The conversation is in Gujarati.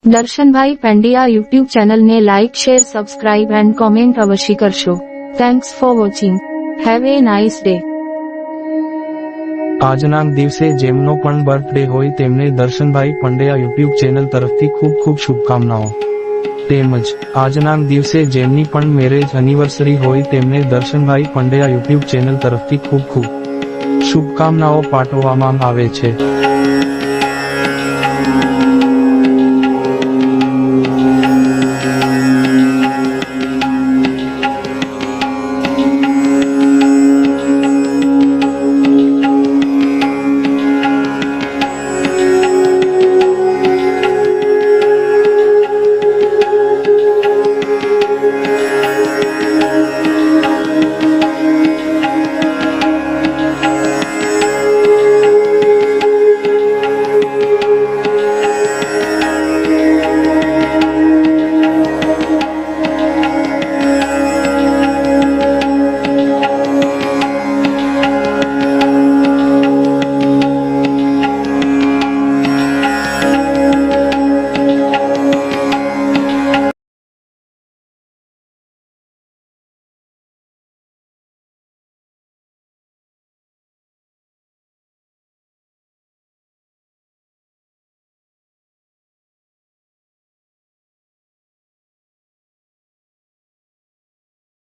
દર્શનભાઈ પંડ્યા યુટ્યુબ ચેનલને like share subscribe and comment અવશ્ય કરશો. Thanks for watching. Have a nice day. આજના દિવસે જેમનો પણ બર્થડે હોય તેમને દર્શનભાઈ પંડ્યા યુટ્યુબ ચેનલ તરફથી ખૂબ ખૂબ શુભકામનાઓ. તેમજ આજના દિવસે જેમની પણ મેરેજ એનિવર્સરી હોય તેમને દર્શનભાઈ પંડ્યા યુટ્યુબ ચેનલ તરફથી ખૂબ ખૂબ શુભકામનાઓ પાઠવવામાં આવે છે.